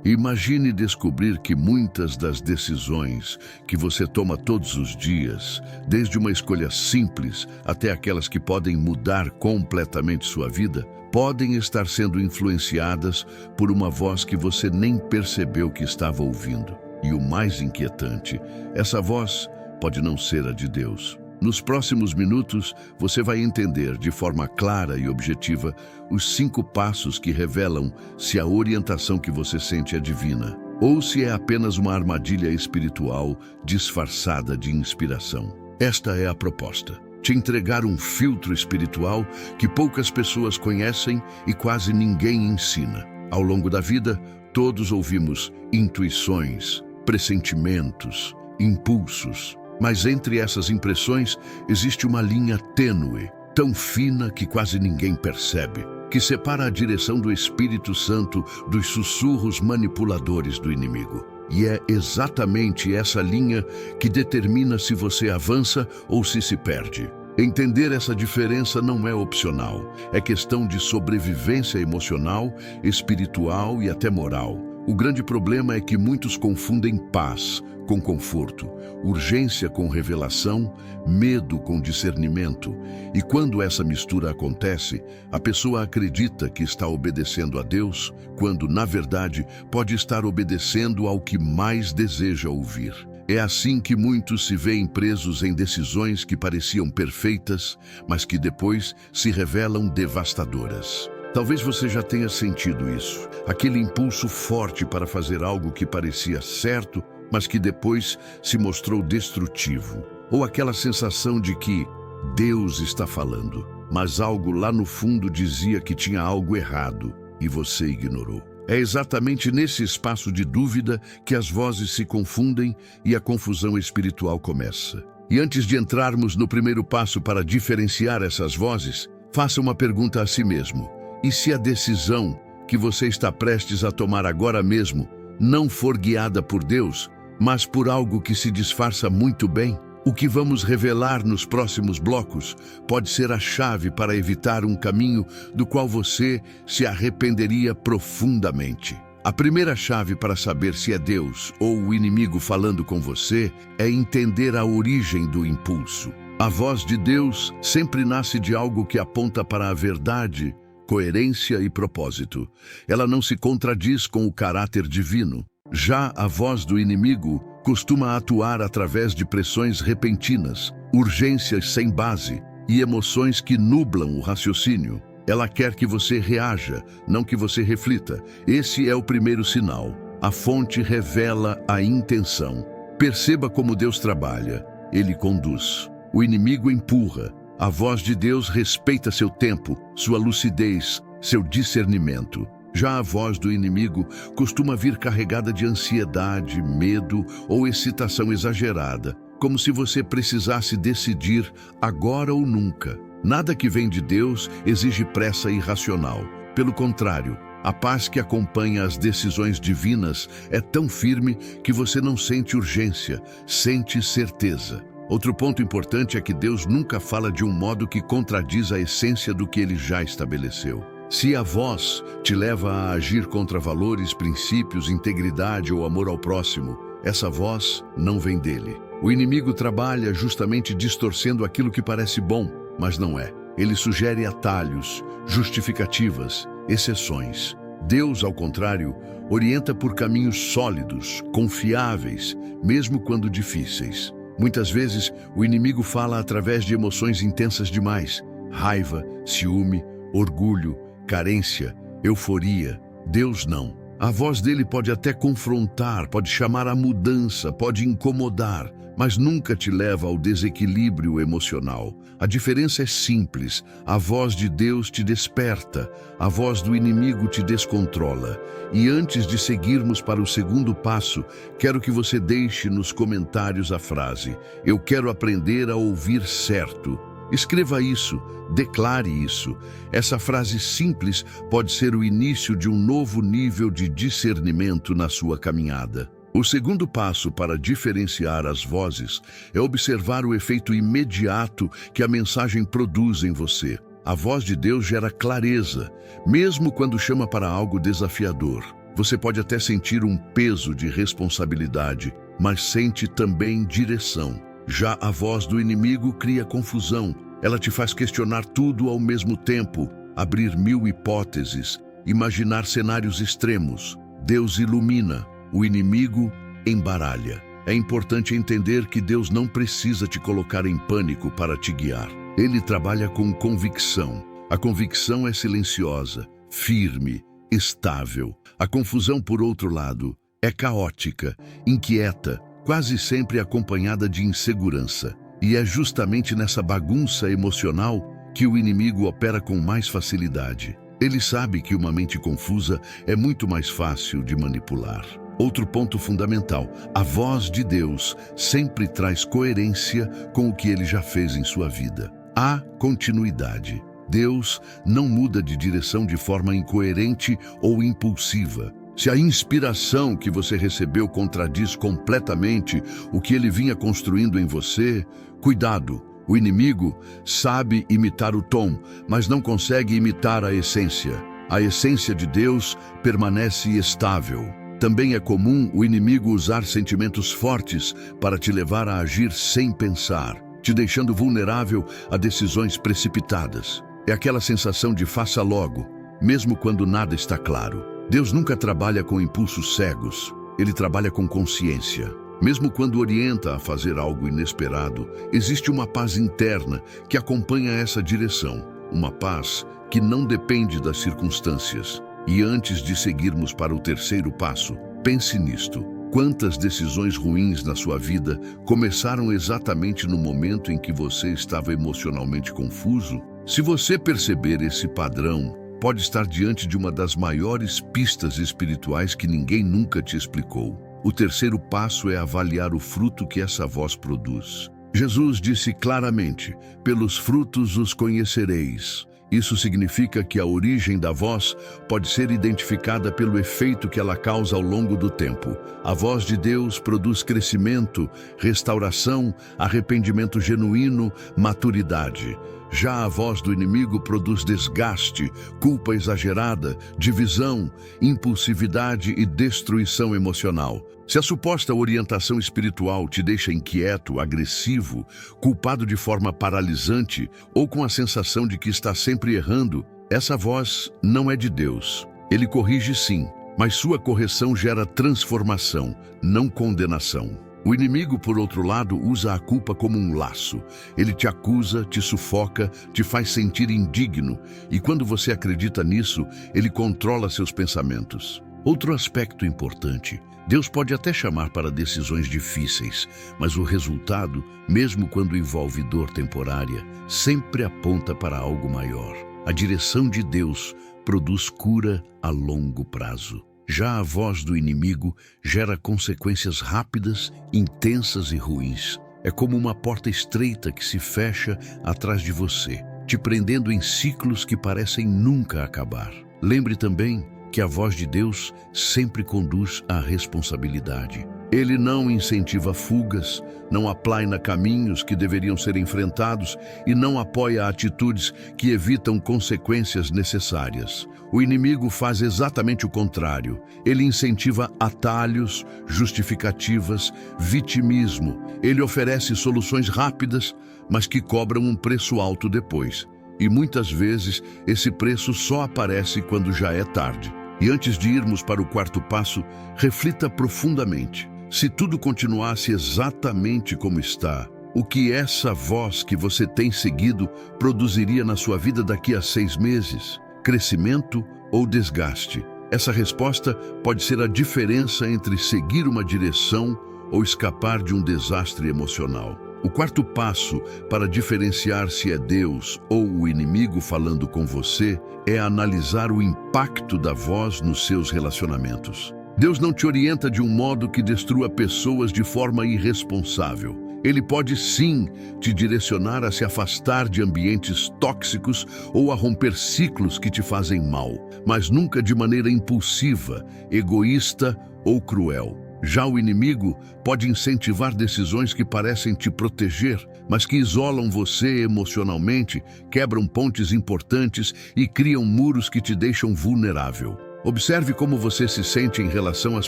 Imagine descobrir que muitas das decisões que você toma todos os dias, desde uma escolha simples até aquelas que podem mudar completamente sua vida, podem estar sendo influenciadas por uma voz que você nem percebeu que estava ouvindo. E o mais inquietante, essa voz pode não ser a de Deus. Nos próximos minutos, você vai entender de forma clara e objetiva os 5 passos que revelam se a orientação que você sente é divina ou se é apenas uma armadilha espiritual disfarçada de inspiração. Esta é a proposta: te entregar um filtro espiritual que poucas pessoas conhecem e quase ninguém ensina. Ao longo da vida, todos ouvimos intuições, pressentimentos, impulsos. Mas entre essas impressões existe uma linha tênue, tão fina que quase ninguém percebe, que separa a direção do Espírito Santo dos sussurros manipuladores do inimigo. E é exatamente essa linha que determina se você avança ou se perde. Entender essa diferença não é opcional, é questão de sobrevivência emocional, espiritual e até moral. O grande problema é que muitos confundem paz com conforto, urgência com revelação, medo com discernimento. E quando essa mistura acontece, a pessoa acredita que está obedecendo a Deus, quando, na verdade, pode estar obedecendo ao que mais deseja ouvir. É assim que muitos se veem presos em decisões que pareciam perfeitas, mas que depois se revelam devastadoras. Talvez você já tenha sentido isso, aquele impulso forte para fazer algo que parecia certo, mas que depois se mostrou destrutivo. Ou aquela sensação de que Deus está falando, mas algo lá no fundo dizia que tinha algo errado e você ignorou. É exatamente nesse espaço de dúvida que as vozes se confundem e a confusão espiritual começa. E antes de entrarmos no primeiro passo para diferenciar essas vozes, faça uma pergunta a si mesmo. E se a decisão que você está prestes a tomar agora mesmo não for guiada por Deus, mas por algo que se disfarça muito bem? O que vamos revelar nos próximos blocos pode ser a chave para evitar um caminho do qual você se arrependeria profundamente. A primeira chave para saber se é Deus ou o inimigo falando com você é entender a origem do impulso. A voz de Deus sempre nasce de algo que aponta para a verdade, coerência e propósito. Ela não se contradiz com o caráter divino. Já a voz do inimigo costuma atuar através de pressões repentinas, urgências sem base e emoções que nublam o raciocínio. Ela quer que você reaja, não que você reflita. Esse é o primeiro sinal. A fonte revela a intenção. Perceba como Deus trabalha. Ele conduz. O inimigo empurra. A voz de Deus respeita seu tempo, sua lucidez, seu discernimento. Já a voz do inimigo costuma vir carregada de ansiedade, medo ou excitação exagerada, como se você precisasse decidir agora ou nunca. Nada que vem de Deus exige pressa irracional. Pelo contrário, a paz que acompanha as decisões divinas é tão firme que você não sente urgência, sente certeza. Outro ponto importante é que Deus nunca fala de um modo que contradiz a essência do que Ele já estabeleceu. Se a voz te leva a agir contra valores, princípios, integridade ou amor ao próximo, essa voz não vem dele. O inimigo trabalha justamente distorcendo aquilo que parece bom, mas não é. Ele sugere atalhos, justificativas, exceções. Deus, ao contrário, orienta por caminhos sólidos, confiáveis, mesmo quando difíceis. Muitas vezes, o inimigo fala através de emoções intensas demais: raiva, ciúme, orgulho, carência, euforia. Deus não. A voz dele pode até confrontar, pode chamar a mudança, pode incomodar, mas nunca te leva ao desequilíbrio emocional. A diferença é simples. A voz de Deus te desperta, a voz do inimigo te descontrola. E antes de seguirmos para o segundo passo, quero que você deixe nos comentários a frase: eu quero aprender a ouvir certo. Escreva isso, declare isso. Essa frase simples pode ser o início de um novo nível de discernimento na sua caminhada. O segundo passo para diferenciar as vozes é observar o efeito imediato que a mensagem produz em você. A voz de Deus gera clareza, mesmo quando chama para algo desafiador. Você pode até sentir um peso de responsabilidade, mas sente também direção. Já a voz do inimigo cria confusão. Ela te faz questionar tudo ao mesmo tempo, abrir mil hipóteses, imaginar cenários extremos. Deus ilumina, o inimigo embaralha. É importante entender que Deus não precisa te colocar em pânico para te guiar. Ele trabalha com convicção. A convicção é silenciosa, firme, estável. A confusão, por outro lado, é caótica, inquieta, quase sempre acompanhada de insegurança. E é justamente nessa bagunça emocional que o inimigo opera com mais facilidade. Ele sabe que uma mente confusa é muito mais fácil de manipular. Outro ponto fundamental: a voz de Deus sempre traz coerência com o que ele já fez em sua vida. Há continuidade. Deus não muda de direção de forma incoerente ou impulsiva. Se a inspiração que você recebeu contradiz completamente o que ele vinha construindo em você, cuidado. O inimigo sabe imitar o tom, mas não consegue imitar a essência. A essência de Deus permanece estável. Também é comum o inimigo usar sentimentos fortes para te levar a agir sem pensar, te deixando vulnerável a decisões precipitadas. É aquela sensação de faça logo, mesmo quando nada está claro. Deus nunca trabalha com impulsos cegos, ele trabalha com consciência. Mesmo quando orienta a fazer algo inesperado, existe uma paz interna que acompanha essa direção. Uma paz que não depende das circunstâncias. E antes de seguirmos para o terceiro passo, pense nisto. Quantas decisões ruins na sua vida começaram exatamente no momento em que você estava emocionalmente confuso? Se você perceber esse padrão, pode estar diante de uma das maiores pistas espirituais que ninguém nunca te explicou. O terceiro passo é avaliar o fruto que essa voz produz. Jesus disse claramente: pelos frutos os conhecereis. Isso significa que a origem da voz pode ser identificada pelo efeito que ela causa ao longo do tempo. A voz de Deus produz crescimento, restauração, arrependimento genuíno, maturidade. Já a voz do inimigo produz desgaste, culpa exagerada, divisão, impulsividade e destruição emocional. Se a suposta orientação espiritual te deixa inquieto, agressivo, culpado de forma paralisante ou com a sensação de que está sempre errando, essa voz não é de Deus. Ele corrige sim, mas sua correção gera transformação, não condenação. O inimigo, por outro lado, usa a culpa como um laço. Ele te acusa, te sufoca, te faz sentir indigno. E quando você acredita nisso, ele controla seus pensamentos. Outro aspecto importante: Deus pode até chamar para decisões difíceis, mas o resultado, mesmo quando envolve dor temporária, sempre aponta para algo maior. A direção de Deus produz cura a longo prazo. Já a voz do inimigo gera consequências rápidas, intensas e ruins. É como uma porta estreita que se fecha atrás de você, te prendendo em ciclos que parecem nunca acabar. Lembre também que a voz de Deus sempre conduz à responsabilidade. Ele não incentiva fugas, não aplaina caminhos que deveriam ser enfrentados e não apoia atitudes que evitam consequências necessárias. O inimigo faz exatamente o contrário. Ele incentiva atalhos, justificativas, vitimismo. Ele oferece soluções rápidas, mas que cobram um preço alto depois. E muitas vezes esse preço só aparece quando já é tarde. E antes de irmos para o quarto passo, reflita profundamente. Se tudo continuasse exatamente como está, o que essa voz que você tem seguido produziria na sua vida daqui a 6 meses? Crescimento ou desgaste? Essa resposta pode ser a diferença entre seguir uma direção ou escapar de um desastre emocional. O quarto passo para diferenciar se é Deus ou o inimigo falando com você é analisar o impacto da voz nos seus relacionamentos. Deus não te orienta de um modo que destrua pessoas de forma irresponsável. Ele pode sim te direcionar a se afastar de ambientes tóxicos ou a romper ciclos que te fazem mal, mas nunca de maneira impulsiva, egoísta ou cruel. Já o inimigo pode incentivar decisões que parecem te proteger, mas que isolam você emocionalmente, quebram pontes importantes e criam muros que te deixam vulnerável. Observe como você se sente em relação às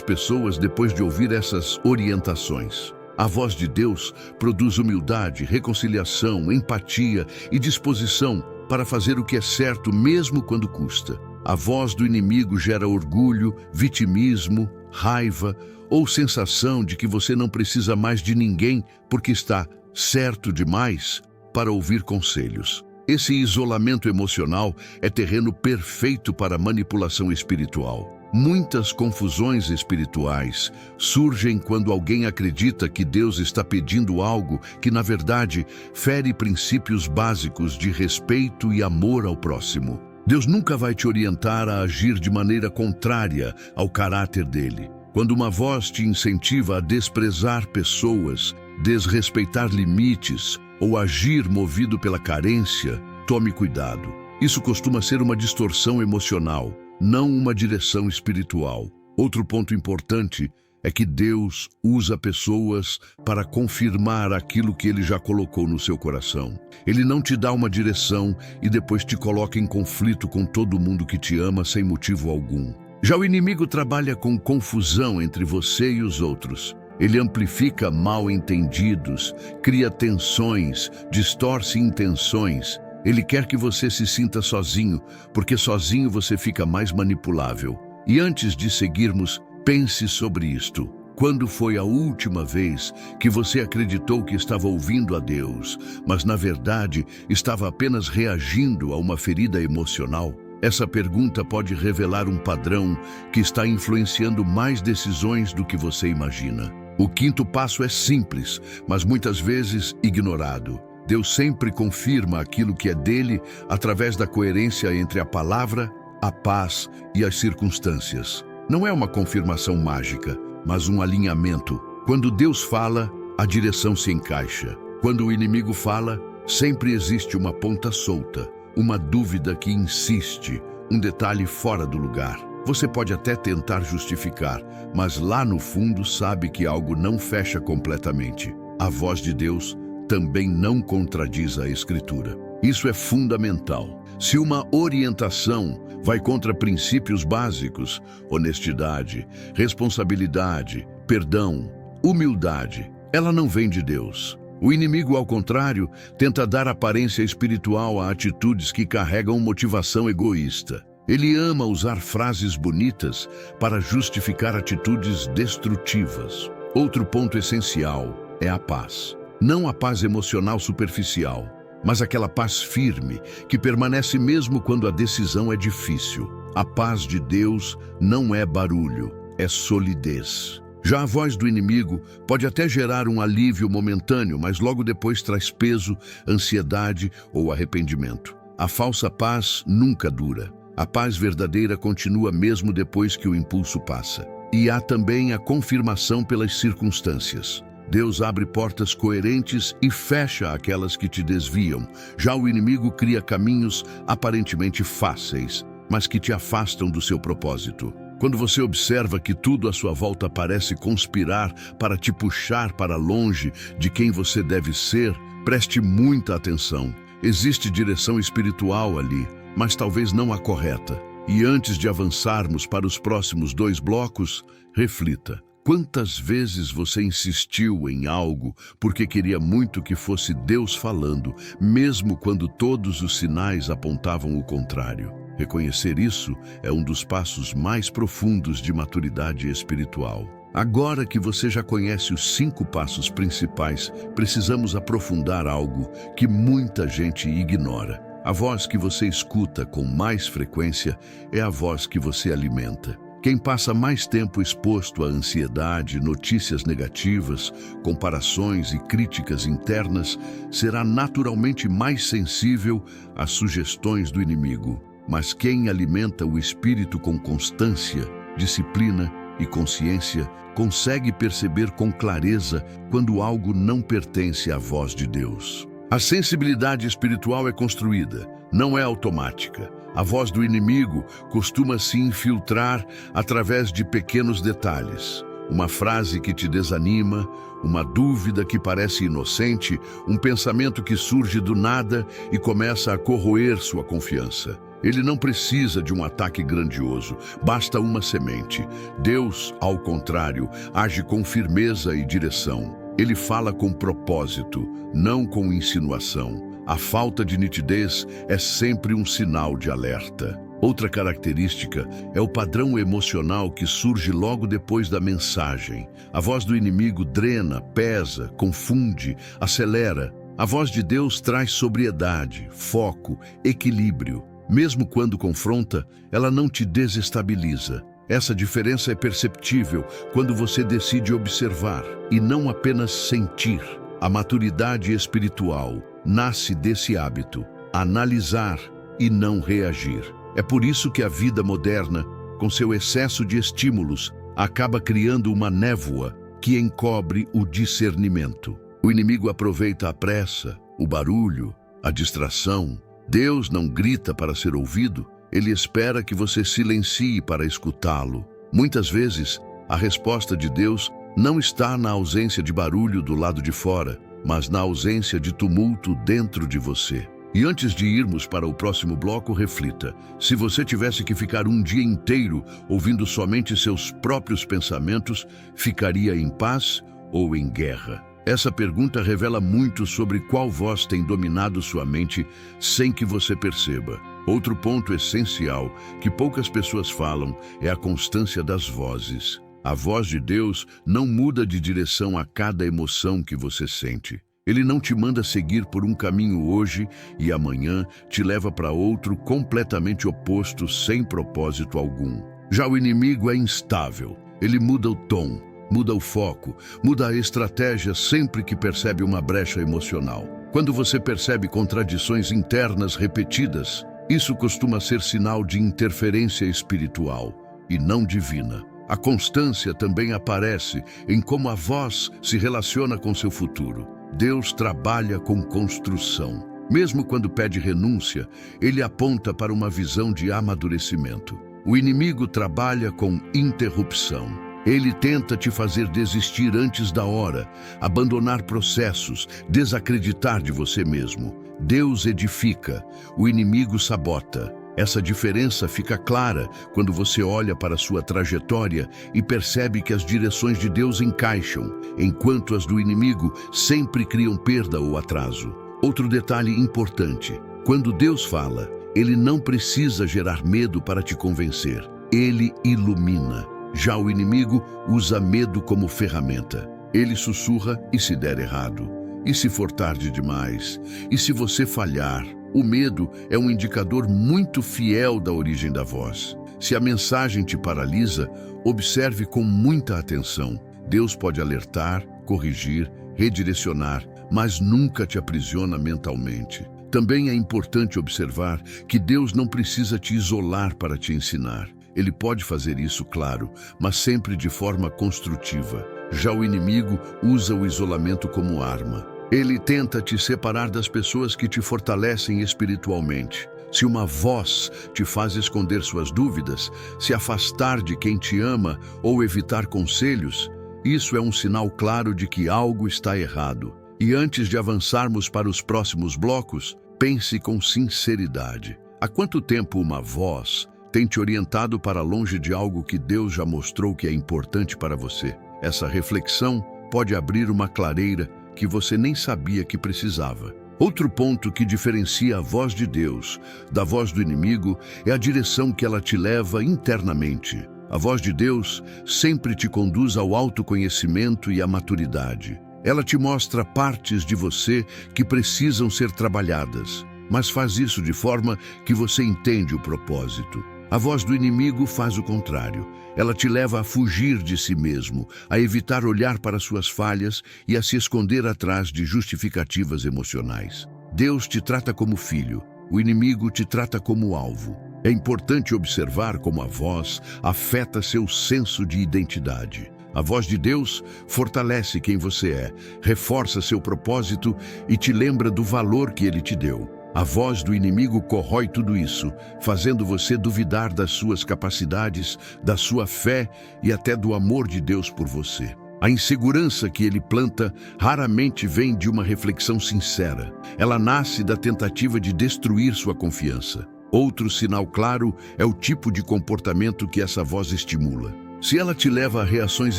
pessoas depois de ouvir essas orientações. A voz de Deus produz humildade, reconciliação, empatia e disposição para fazer o que é certo mesmo quando custa. A voz do inimigo gera orgulho, vitimismo, raiva ou sensação de que você não precisa mais de ninguém porque está certo demais para ouvir conselhos. Esse isolamento emocional é terreno perfeito para manipulação espiritual. Muitas confusões espirituais surgem quando alguém acredita que Deus está pedindo algo que, na verdade, fere princípios básicos de respeito e amor ao próximo. Deus nunca vai te orientar a agir de maneira contrária ao caráter dele. Quando uma voz te incentiva a desprezar pessoas, desrespeitar limites ou agir movido pela carência, tome cuidado. Isso costuma ser uma distorção emocional, não uma direção espiritual. Outro ponto importante é que Deus usa pessoas para confirmar aquilo que Ele já colocou no seu coração. Ele não te dá uma direção e depois te coloca em conflito com todo mundo que te ama sem motivo algum. Já o inimigo trabalha com confusão entre você e os outros. Ele amplifica mal-entendidos, cria tensões, distorce intenções. Ele quer que você se sinta sozinho, porque sozinho você fica mais manipulável. E antes de seguirmos, pense sobre isto. Quando foi a última vez que você acreditou que estava ouvindo a Deus, mas na verdade estava apenas reagindo a uma ferida emocional? Essa pergunta pode revelar um padrão que está influenciando mais decisões do que você imagina. O quinto passo é simples, mas muitas vezes ignorado. Deus sempre confirma aquilo que é dele através da coerência entre a palavra, a paz e as circunstâncias. Não é uma confirmação mágica, mas um alinhamento. Quando Deus fala, a direção se encaixa. Quando o inimigo fala, sempre existe uma ponta solta, uma dúvida que insiste, um detalhe fora do lugar. Você pode até tentar justificar, mas lá no fundo sabe que algo não fecha completamente. A voz de Deus também não contradiz a Escritura. Isso é fundamental. Se uma orientação vai contra princípios básicos, honestidade, responsabilidade, perdão, humildade, ela não vem de Deus. O inimigo, ao contrário, tenta dar aparência espiritual a atitudes que carregam motivação egoísta. Ele ama usar frases bonitas para justificar atitudes destrutivas. Outro ponto essencial é a paz. Não a paz emocional superficial, mas aquela paz firme que permanece mesmo quando a decisão é difícil. A paz de Deus não é barulho, é solidez. Já a voz do inimigo pode até gerar um alívio momentâneo, mas logo depois traz peso, ansiedade ou arrependimento. A falsa paz nunca dura. A paz verdadeira continua mesmo depois que o impulso passa. E há também a confirmação pelas circunstâncias. Deus abre portas coerentes e fecha aquelas que te desviam. Já o inimigo cria caminhos aparentemente fáceis, mas que te afastam do seu propósito. Quando você observa que tudo à sua volta parece conspirar para te puxar para longe de quem você deve ser, preste muita atenção. Existe direção espiritual ali, mas talvez não a correta. E antes de avançarmos para os próximos 2 blocos, reflita. Quantas vezes você insistiu em algo porque queria muito que fosse Deus falando, mesmo quando todos os sinais apontavam o contrário? Reconhecer isso é um dos passos mais profundos de maturidade espiritual. Agora que você já conhece os 5 passos principais, precisamos aprofundar algo que muita gente ignora. A voz que você escuta com mais frequência é a voz que você alimenta. Quem passa mais tempo exposto à ansiedade, notícias negativas, comparações e críticas internas, será naturalmente mais sensível às sugestões do inimigo. Mas quem alimenta o espírito com constância, disciplina e consciência, consegue perceber com clareza quando algo não pertence à voz de Deus. A sensibilidade espiritual é construída, não é automática. A voz do inimigo costuma se infiltrar através de pequenos detalhes. Uma frase que te desanima, uma dúvida que parece inocente, um pensamento que surge do nada e começa a corroer sua confiança. Ele não precisa de um ataque grandioso, basta uma semente. Deus, ao contrário, age com firmeza e direção. Ele fala com propósito, não com insinuação. A falta de nitidez é sempre um sinal de alerta. Outra característica é o padrão emocional que surge logo depois da mensagem. A voz do inimigo drena, pesa, confunde, acelera. A voz de Deus traz sobriedade, foco, equilíbrio. Mesmo quando confronta, ela não te desestabiliza. Essa diferença é perceptível quando você decide observar e não apenas sentir. A maturidade espiritual nasce desse hábito, analisar e não reagir. É por isso que a vida moderna, com seu excesso de estímulos, acaba criando uma névoa que encobre o discernimento. O inimigo aproveita a pressa, o barulho, a distração. Deus não grita para ser ouvido, ele espera que você silencie para escutá-lo. Muitas vezes, a resposta de Deus não está na ausência de barulho do lado de fora, mas na ausência de tumulto dentro de você. E antes de irmos para o próximo bloco, reflita. Se você tivesse que ficar um dia inteiro ouvindo somente seus próprios pensamentos, ficaria em paz ou em guerra? Essa pergunta revela muito sobre qual voz tem dominado sua mente sem que você perceba. Outro ponto essencial que poucas pessoas falam é a constância das vozes. A voz de Deus não muda de direção a cada emoção que você sente. Ele não te manda seguir por um caminho hoje e amanhã te leva para outro completamente oposto sem propósito algum. Já o inimigo é instável. Ele muda o tom, muda o foco, muda a estratégia sempre que percebe uma brecha emocional. Quando você percebe contradições internas repetidas, isso costuma ser sinal de interferência espiritual e não divina. A constância também aparece em como a voz se relaciona com seu futuro. Deus trabalha com construção. Mesmo quando pede renúncia, ele aponta para uma visão de amadurecimento. O inimigo trabalha com interrupção. Ele tenta te fazer desistir antes da hora, abandonar processos, desacreditar de você mesmo. Deus edifica, o inimigo sabota. Essa diferença fica clara quando você olha para sua trajetória e percebe que as direções de Deus encaixam, enquanto as do inimigo sempre criam perda ou atraso. Outro detalhe importante: quando Deus fala, ele não precisa gerar medo para te convencer. Ele ilumina. Já o inimigo usa medo como ferramenta. Ele sussurra e se der errado. E se for tarde demais? E se você falhar? O medo é um indicador muito fiel da origem da voz. Se a mensagem te paralisa, observe com muita atenção. Deus pode alertar, corrigir, redirecionar, mas nunca te aprisiona mentalmente. Também é importante observar que Deus não precisa te isolar para te ensinar. Ele pode fazer isso, claro, mas sempre de forma construtiva. Já o inimigo usa o isolamento como arma. Ele tenta te separar das pessoas que te fortalecem espiritualmente. Se uma voz te faz esconder suas dúvidas, se afastar de quem te ama ou evitar conselhos, isso é um sinal claro de que algo está errado. E antes de avançarmos para os próximos blocos, pense com sinceridade. Há quanto tempo uma voz tem te orientado para longe de algo que Deus já mostrou que é importante para você? Essa reflexão pode abrir uma clareira que você nem sabia que precisava. Outro ponto que diferencia a voz de Deus da voz do inimigo é a direção que ela te leva internamente. A voz de Deus sempre te conduz ao autoconhecimento e à maturidade. Ela te mostra partes de você que precisam ser trabalhadas, mas faz isso de forma que você entende o propósito. A voz do inimigo faz o contrário. Ela te leva a fugir de si mesmo, a evitar olhar para suas falhas e a se esconder atrás de justificativas emocionais. Deus te trata como filho, o inimigo te trata como alvo. É importante observar como a voz afeta seu senso de identidade. A voz de Deus fortalece quem você é, reforça seu propósito e te lembra do valor que ele te deu. A voz do inimigo corrói tudo isso, fazendo você duvidar das suas capacidades, da sua fé e até do amor de Deus por você. A insegurança que ele planta raramente vem de uma reflexão sincera. Ela nasce da tentativa de destruir sua confiança. Outro sinal claro é o tipo de comportamento que essa voz estimula. Se ela te leva a reações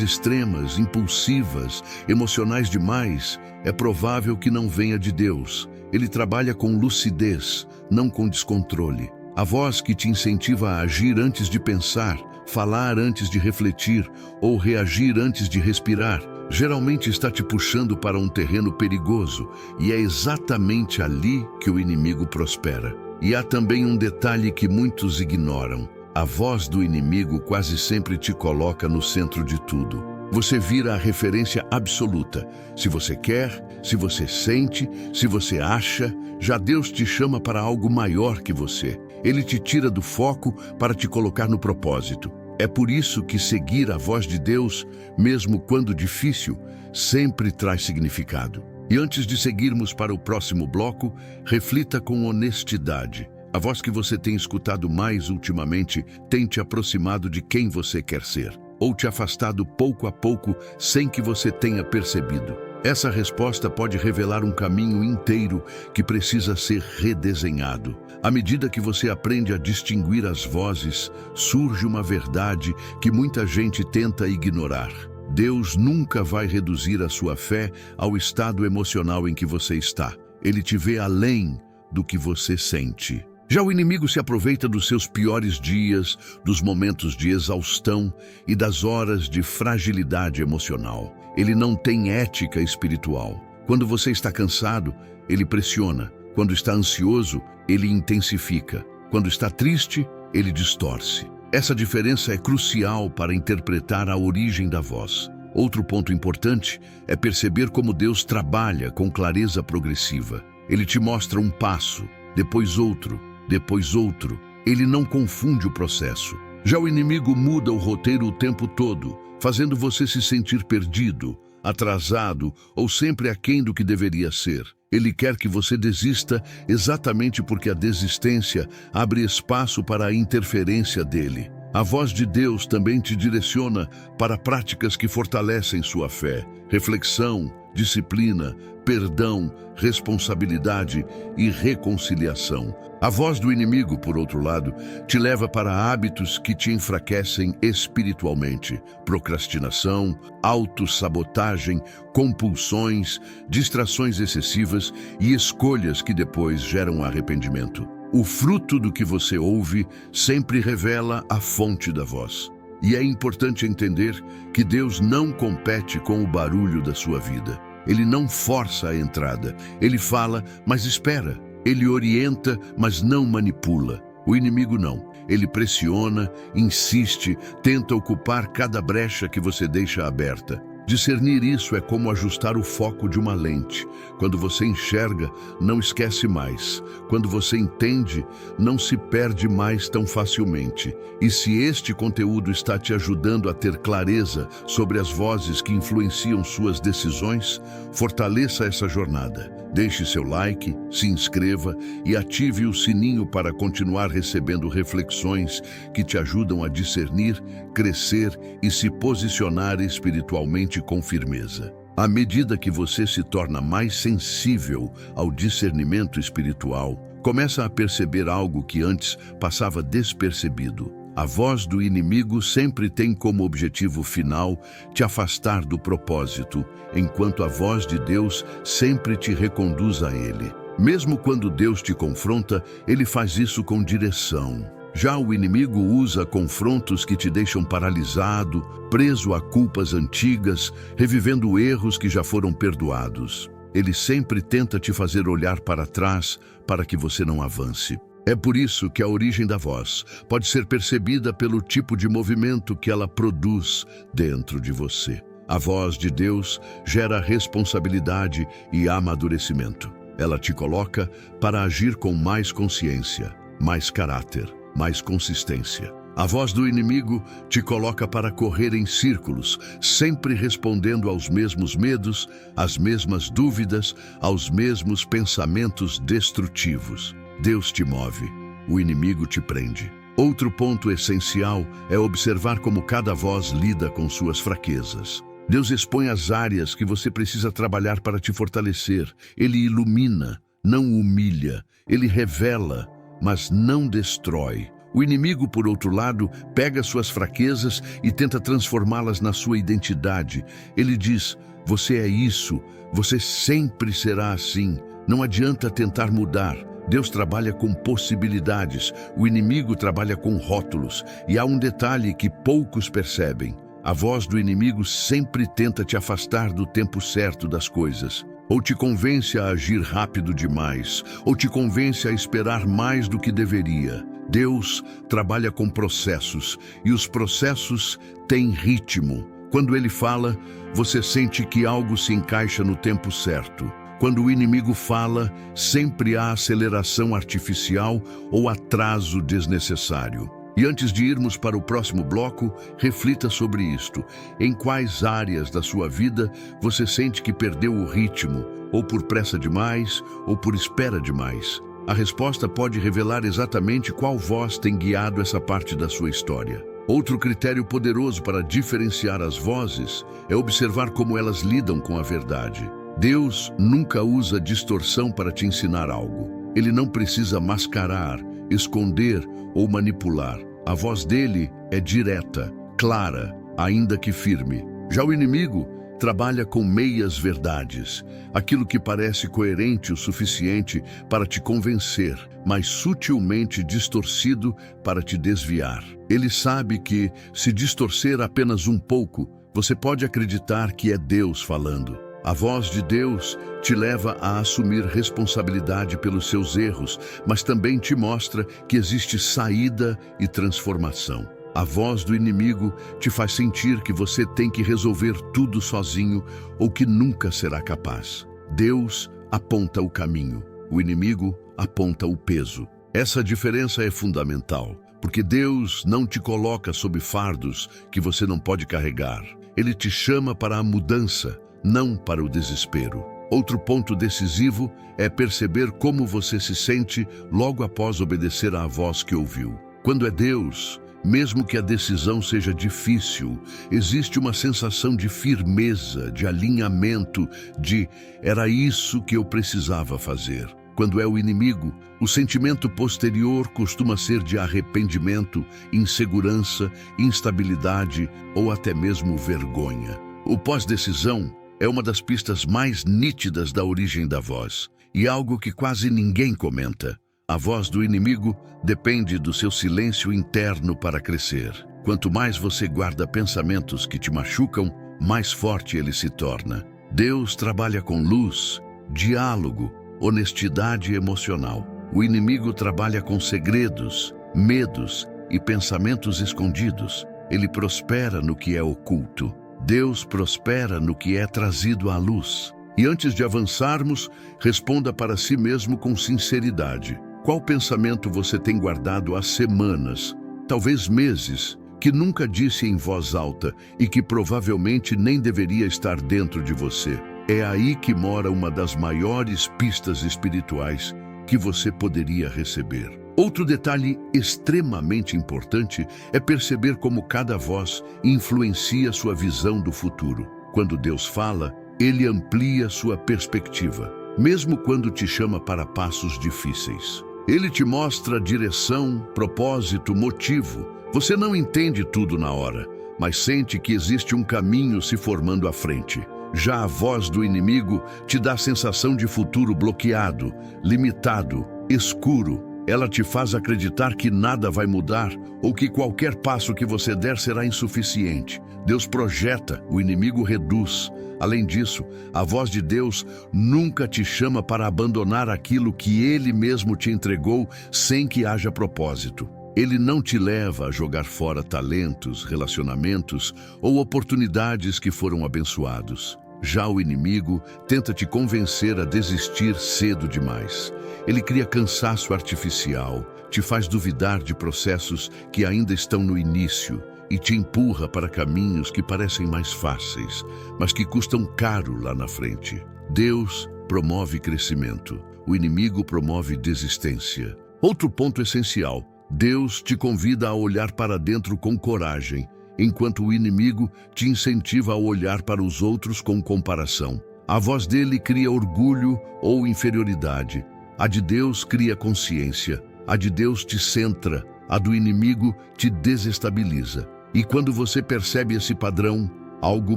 extremas, impulsivas, emocionais demais, é provável que não venha de Deus. Ele trabalha com lucidez, não com descontrole. A voz que te incentiva a agir antes de pensar, falar antes de refletir ou reagir antes de respirar, geralmente está te puxando para um terreno perigoso, e é exatamente ali que o inimigo prospera. E há também um detalhe que muitos ignoram. A voz do inimigo quase sempre te coloca no centro de tudo. Você vira a referência absoluta. Se você quer, se você sente, se você acha, já Deus te chama para algo maior que você. Ele te tira do foco para te colocar no propósito. É por isso que seguir a voz de Deus, mesmo quando difícil, sempre traz significado. E antes de seguirmos para o próximo bloco, reflita com honestidade. A voz que você tem escutado mais ultimamente tem te aproximado de quem você quer ser, ou te afastado pouco a pouco sem que você tenha percebido. Essa resposta pode revelar um caminho inteiro que precisa ser redesenhado. À medida que você aprende a distinguir as vozes, surge uma verdade que muita gente tenta ignorar. Deus nunca vai reduzir a sua fé ao estado emocional em que você está. Ele te vê além do que você sente. Já o inimigo se aproveita dos seus piores dias, dos momentos de exaustão e das horas de fragilidade emocional. Ele não tem ética espiritual. Quando você está cansado, ele pressiona. Quando está ansioso, ele intensifica. Quando está triste, ele distorce. Essa diferença é crucial para interpretar a origem da voz. Outro ponto importante é perceber como Deus trabalha com clareza progressiva. Ele te mostra um passo, depois outro, depois outro. Ele não confunde o processo. Já o inimigo muda o roteiro o tempo todo, fazendo você se sentir perdido, atrasado ou sempre aquém do que deveria ser. Ele quer que você desista exatamente porque a desistência abre espaço para a interferência dele. A voz de Deus também te direciona para práticas que fortalecem sua fé, reflexão, disciplina, perdão, responsabilidade e reconciliação. A voz do inimigo, por outro lado, te leva para hábitos que te enfraquecem espiritualmente. Procrastinação, autossabotagem, compulsões, distrações excessivas e escolhas que depois geram arrependimento. O fruto do que você ouve sempre revela a fonte da voz. E é importante entender que Deus não compete com o barulho da sua vida. Ele não força a entrada. Ele fala, mas espera. Ele orienta, mas não manipula. O inimigo não. Ele pressiona, insiste, tenta ocupar cada brecha que você deixa aberta. Discernir isso é como ajustar o foco de uma lente. Quando você enxerga, não esquece mais. Quando você entende, não se perde mais tão facilmente. E se este conteúdo está te ajudando a ter clareza sobre as vozes que influenciam suas decisões, fortaleça essa jornada. Deixe seu like, se inscreva e ative o sininho para continuar recebendo reflexões que te ajudam a discernir, crescer e se posicionar espiritualmente com firmeza. À medida que você se torna mais sensível ao discernimento espiritual, começa a perceber algo que antes passava despercebido. A voz do inimigo sempre tem como objetivo final te afastar do propósito, enquanto a voz de Deus sempre te reconduz a ele. Mesmo quando Deus te confronta, ele faz isso com direção. Já o inimigo usa confrontos que te deixam paralisado, preso a culpas antigas, revivendo erros que já foram perdoados. Ele sempre tenta te fazer olhar para trás para que você não avance. É por isso que a origem da voz pode ser percebida pelo tipo de movimento que ela produz dentro de você. A voz de Deus gera responsabilidade e amadurecimento. Ela te coloca para agir com mais consciência, mais caráter, mais consistência. A voz do inimigo te coloca para correr em círculos, sempre respondendo aos mesmos medos, às mesmas dúvidas, aos mesmos pensamentos destrutivos. Deus te move, o inimigo te prende. Outro ponto essencial é observar como cada voz lida com suas fraquezas. Deus expõe as áreas que você precisa trabalhar para te fortalecer. Ele ilumina, não humilha. Ele revela, mas não destrói. O inimigo, por outro lado, pega suas fraquezas e tenta transformá-las na sua identidade. Ele diz: você é isso, você sempre será assim. Não adianta tentar mudar. Deus trabalha com possibilidades, o inimigo trabalha com rótulos. E há um detalhe que poucos percebem. A voz do inimigo sempre tenta te afastar do tempo certo das coisas. Ou te convence a agir rápido demais, ou te convence a esperar mais do que deveria. Deus trabalha com processos, e os processos têm ritmo. Quando Ele fala, você sente que algo se encaixa no tempo certo. Quando o inimigo fala, sempre há aceleração artificial ou atraso desnecessário. E antes de irmos para o próximo bloco, reflita sobre isto. Em quais áreas da sua vida você sente que perdeu o ritmo, ou por pressa demais, ou por espera demais? A resposta pode revelar exatamente qual voz tem guiado essa parte da sua história. Outro critério poderoso para diferenciar as vozes é observar como elas lidam com a verdade. Deus nunca usa distorção para te ensinar algo. Ele não precisa mascarar, esconder ou manipular. A voz dele é direta, clara, ainda que firme. Já o inimigo trabalha com meias verdades, aquilo que parece coerente o suficiente para te convencer, mas sutilmente distorcido para te desviar. Ele sabe que, se distorcer apenas um pouco, você pode acreditar que é Deus falando. A voz de Deus te leva a assumir responsabilidade pelos seus erros, mas também te mostra que existe saída e transformação. A voz do inimigo te faz sentir que você tem que resolver tudo sozinho ou que nunca será capaz. Deus aponta o caminho, o inimigo aponta o peso. Essa diferença é fundamental, porque Deus não te coloca sob fardos que você não pode carregar. Ele te chama para a mudança, não para o desespero. Outro ponto decisivo é perceber como você se sente logo após obedecer à voz que ouviu. Quando é Deus, mesmo que a decisão seja difícil, existe uma sensação de firmeza, de alinhamento, de era isso que eu precisava fazer. Quando é o inimigo, o sentimento posterior costuma ser de arrependimento, insegurança, instabilidade ou até mesmo vergonha. O pós-decisão é uma das pistas mais nítidas da origem da voz, e algo que quase ninguém comenta. A voz do inimigo depende do seu silêncio interno para crescer. Quanto mais você guarda pensamentos que te machucam, mais forte ele se torna. Deus trabalha com luz, diálogo, honestidade emocional. O inimigo trabalha com segredos, medos e pensamentos escondidos. Ele prospera no que é oculto. Deus prospera no que é trazido à luz. E antes de avançarmos, responda para si mesmo com sinceridade. Qual pensamento você tem guardado há semanas, talvez meses, que nunca disse em voz alta e que provavelmente nem deveria estar dentro de você? É aí que mora uma das maiores pistas espirituais que você poderia receber. Outro detalhe extremamente importante é perceber como cada voz influencia sua visão do futuro. Quando Deus fala, Ele amplia sua perspectiva, mesmo quando te chama para passos difíceis. Ele te mostra direção, propósito, motivo. Você não entende tudo na hora, mas sente que existe um caminho se formando à frente. Já a voz do inimigo te dá a sensação de futuro bloqueado, limitado, escuro. Ela te faz acreditar que nada vai mudar ou que qualquer passo que você der será insuficiente. Deus projeta, o inimigo reduz. Além disso, a voz de Deus nunca te chama para abandonar aquilo que Ele mesmo te entregou sem que haja propósito. Ele não te leva a jogar fora talentos, relacionamentos ou oportunidades que foram abençoados. Já o inimigo tenta te convencer a desistir cedo demais. Ele cria cansaço artificial, te faz duvidar de processos que ainda estão no início e te empurra para caminhos que parecem mais fáceis, mas que custam caro lá na frente. Deus promove crescimento, o inimigo promove desistência. Outro ponto essencial: Deus te convida a olhar para dentro com coragem, enquanto o inimigo te incentiva a olhar para os outros com comparação. A voz dele cria orgulho ou inferioridade. A de Deus cria consciência. A de Deus te centra, a do inimigo te desestabiliza. E quando você percebe esse padrão, algo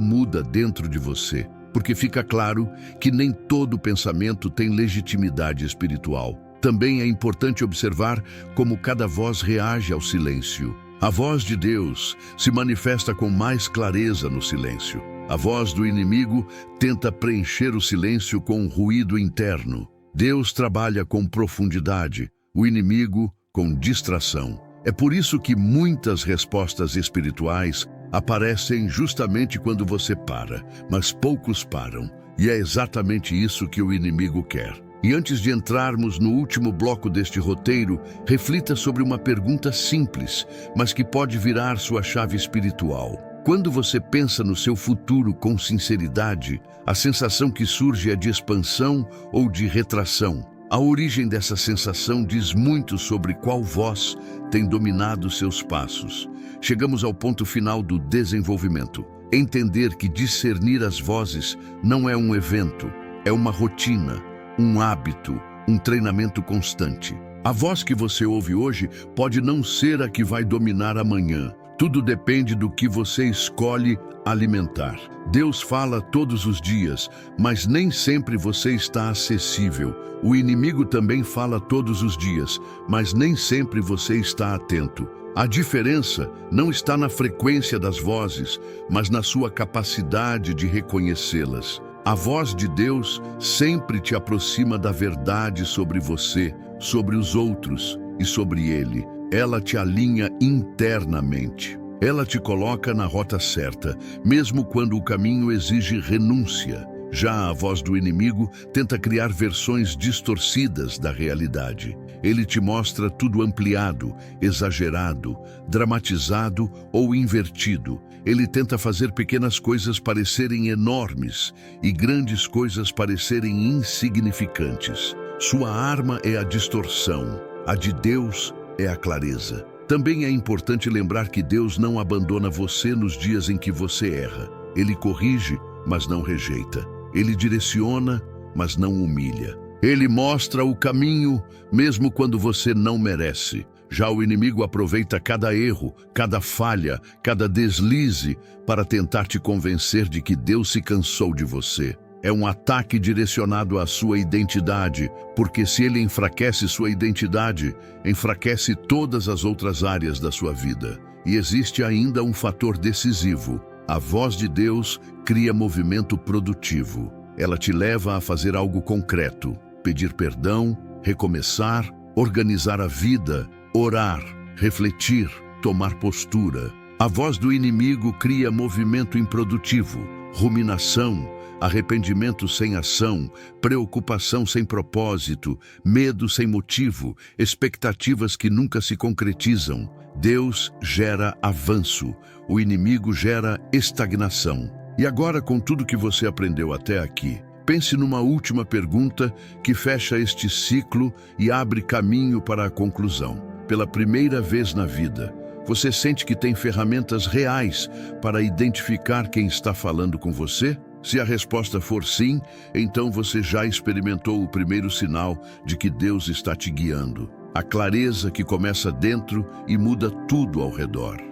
muda dentro de você, porque fica claro que nem todo pensamento tem legitimidade espiritual. Também é importante observar como cada voz reage ao silêncio. A voz de Deus se manifesta com mais clareza no silêncio. A voz do inimigo tenta preencher o silêncio com um ruído interno. Deus trabalha com profundidade, o inimigo com distração. É por isso que muitas respostas espirituais aparecem justamente quando você para, mas poucos param. E é exatamente isso que o inimigo quer. E antes de entrarmos no último bloco deste roteiro, reflita sobre uma pergunta simples, mas que pode virar sua chave espiritual. Quando você pensa no seu futuro com sinceridade, a sensação que surge é de expansão ou de retração. A origem dessa sensação diz muito sobre qual voz tem dominado seus passos. Chegamos ao ponto final do desenvolvimento. Entender que discernir as vozes não é um evento, é uma rotina, um hábito, um treinamento constante. A voz que você ouve hoje pode não ser a que vai dominar amanhã. Tudo depende do que você escolhe alimentar. Deus fala todos os dias, mas nem sempre você está acessível. O inimigo também fala todos os dias, mas nem sempre você está atento. A diferença não está na frequência das vozes, mas na sua capacidade de reconhecê-las. A voz de Deus sempre te aproxima da verdade sobre você, sobre os outros e sobre Ele. Ela te alinha internamente. Ela te coloca na rota certa, mesmo quando o caminho exige renúncia. Já a voz do inimigo tenta criar versões distorcidas da realidade. Ele te mostra tudo ampliado, exagerado, dramatizado ou invertido. Ele tenta fazer pequenas coisas parecerem enormes e grandes coisas parecerem insignificantes. Sua arma é a distorção, a de Deus é a clareza. Também é importante lembrar que Deus não abandona você nos dias em que você erra. Ele corrige, mas não rejeita. Ele direciona, mas não humilha. Ele mostra o caminho, mesmo quando você não merece. Já o inimigo aproveita cada erro, cada falha, cada deslize para tentar te convencer de que Deus se cansou de você. É um ataque direcionado à sua identidade, porque se ele enfraquece sua identidade, enfraquece todas as outras áreas da sua vida. E existe ainda um fator decisivo. A voz de Deus cria movimento produtivo. Ela te leva a fazer algo concreto, pedir perdão, recomeçar, organizar a vida, orar, refletir, tomar postura. A voz do inimigo cria movimento improdutivo, ruminação, arrependimento sem ação, preocupação sem propósito, medo sem motivo, expectativas que nunca se concretizam. Deus gera avanço, o inimigo gera estagnação. E agora, com tudo que você aprendeu até aqui, pense numa última pergunta que fecha este ciclo e abre caminho para a conclusão. Pela primeira vez na vida, você sente que tem ferramentas reais para identificar quem está falando com você? Se a resposta for sim, então você já experimentou o primeiro sinal de que Deus está te guiando. A clareza que começa dentro e muda tudo ao redor.